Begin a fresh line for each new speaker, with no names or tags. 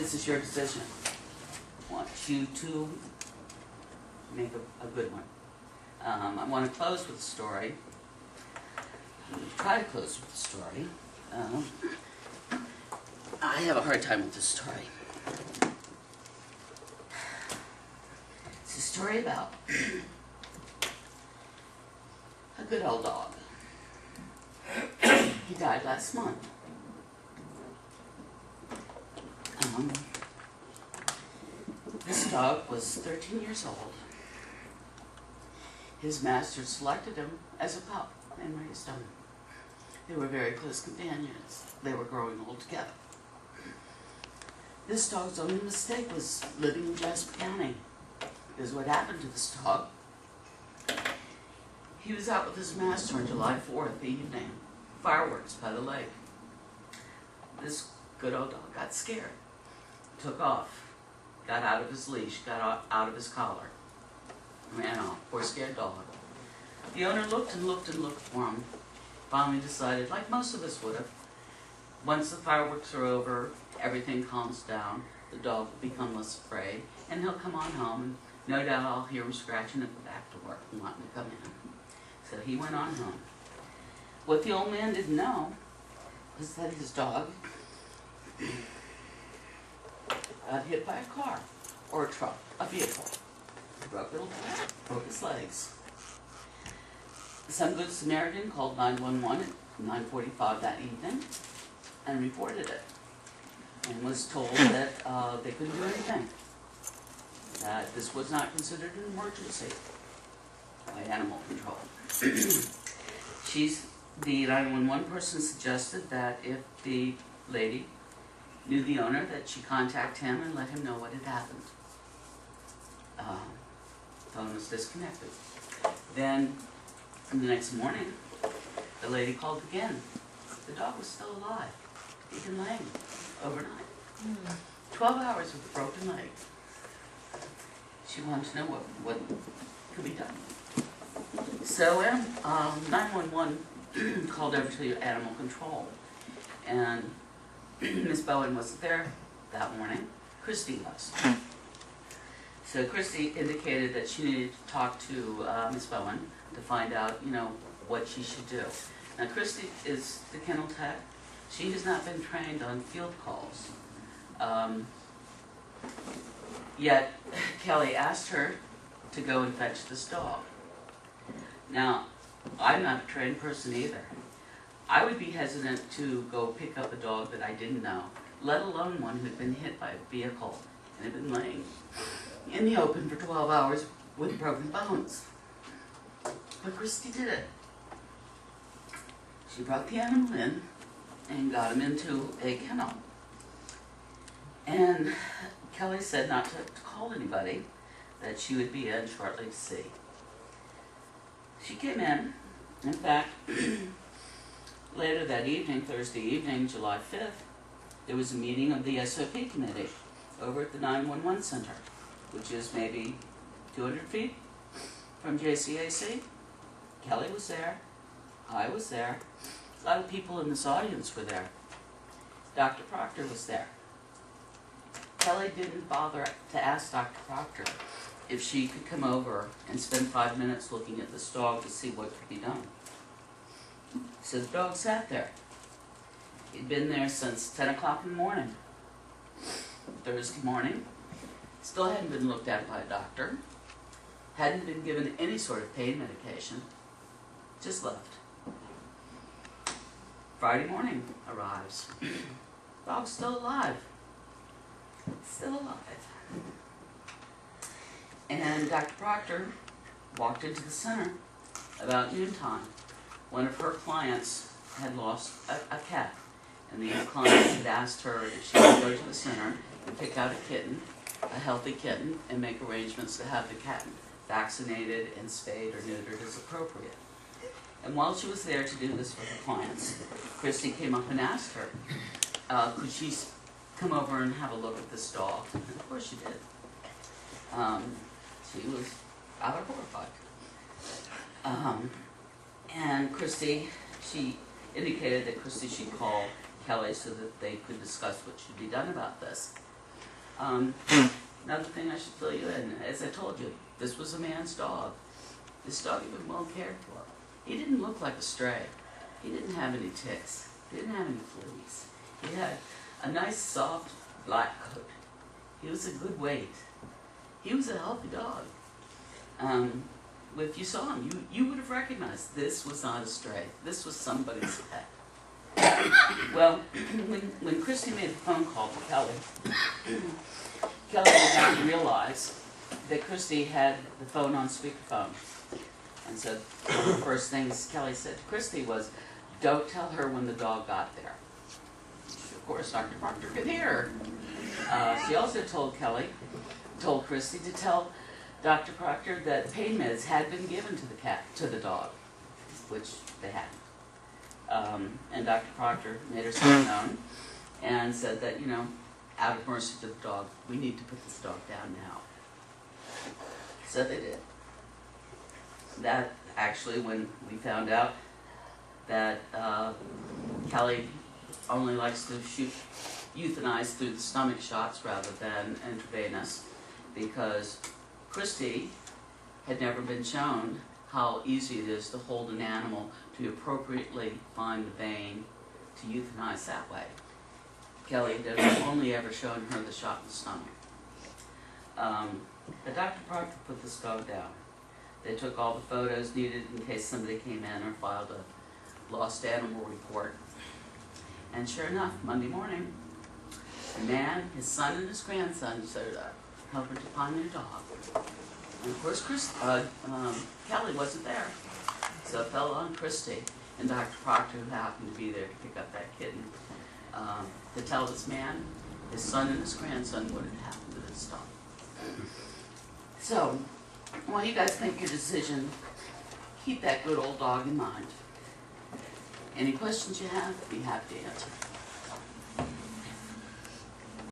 this is your decision. I want you to make a good one. I want to close with a story. I'm going to try to close with a story. I have a hard time with this story. It's a story about a good old dog. He died last month. This dog was 13 years old. His master selected him as a pup and raised him. They were very close companions. They were growing old together. This dog's only mistake was living in Jasper County. Because what happened to this dog, he was out with his master on July 4th evening, fireworks by the lake. This good old dog got scared, took off, got out of his leash, got out of his collar, ran off. Poor scared dog. The owner looked and looked and looked for him. Finally decided, like most of us would have, once the fireworks are over, everything calms down, the dog will become less afraid, and he'll come on home, and no doubt I'll hear him scratching at the back door and wanting to come in. So he went on home. What the old man didn't know was that his dog got hit by a car, or a truck, a vehicle. Broke his legs. Some good Samaritan called 911 at 9:45 that evening and reported it, and was told that they couldn't do anything, that this was not considered an emergency by animal control. The 911 person suggested that if the lady knew the owner, that she contact him and let him know what had happened. Phone was disconnected. Then, the next morning, the lady called again. The dog was still alive. He'd been laying overnight. 12 hours with a broken leg. She wanted to know what could be done. So 911 called over to animal control, and Miss Bowen wasn't there that morning. Christy was. So Christy indicated that she needed to talk to Miss Bowen to find out, what she should do. Now Christy is the kennel tech. She has not been trained on field calls. Yet Kelly asked her to go and fetch this dog. Now, I'm not a trained person either. I would be hesitant to go pick up a dog that I didn't know, let alone one who had been hit by a vehicle and had been laying in the open for 12 hours with broken bones. But Christy did it. She brought the animal in and got him into a kennel. And Kelly said not to call anybody, that she would be in shortly to see. She came in. In fact, later that evening, Thursday evening, July 5th, there was a meeting of the SOP committee over at the 911 center, which is maybe 200 feet from JCAC. Kelly was there. I was there. A lot of people in this audience were there. Dr. Proctor was there. Kelly didn't bother to ask Dr. Proctor if she could come over and spend 5 minutes looking at this dog to see what could be done. So the dog sat there. He'd been there since 10 o'clock in the morning, Thursday morning. Still hadn't been looked at by a doctor. Hadn't been given any sort of pain medication. Just left. Friday morning arrives. Dog's still alive. Still alive. And Dr. Proctor walked into the center about noontime. One of her clients had lost a cat, and the client had asked her if she could go to the center and pick out a kitten, a healthy kitten, and make arrangements to have the cat vaccinated and spayed or neutered as appropriate. And while she was there to do this for her clients, Christy came up and asked her, could she come over and have a look at this dog? And of course she did. She was rather horrified. And Christy, she indicated that Christy should call Kelly so that they could discuss what should be done about this. Another thing I should fill you in, as I told you, this was a man's dog. This dog had been well cared for. He didn't look like a stray. He didn't have any ticks. He didn't have any fleas. He had a nice soft black coat. He was a good weight. He was a healthy dog. If you saw him, you would have recognized this was not a stray. This was somebody's pet. Well, when Christy made the phone call to Kelly, Kelly did not realize that Christy had the phone on speakerphone. And so one of the first things Kelly said to Christy was, "Don't tell her when the dog got there." Of course, Dr. Proctor could hear her. She also told Christy to tell Dr. Proctor that pain meds had been given to the dog, which they hadn't. And Dr. Proctor made herself known and said that, out of mercy to the dog, we need to put this dog down now. So they did. That actually, when we found out that Kelly only likes to euthanize through the stomach shots rather than intravenous, because Christy had never been shown how easy it is to hold an animal to appropriately find the vein to euthanize that way. Kelly had only ever shown her the shot in the stomach. But Dr. Proctor put this dog down. They took all the photos needed in case somebody came in or filed a lost animal report. And sure enough, Monday morning, a man, his son, and his grandson showed up, helping to find their dog. And of course, Kelly wasn't there. So it fell on Christy and Dr. Proctor, who happened to be there to pick up that kitten, to tell this man, his son, and his grandson what had happened to this dog. So, while you guys make your decision, keep that good old dog in mind. Any questions you have, be happy to answer.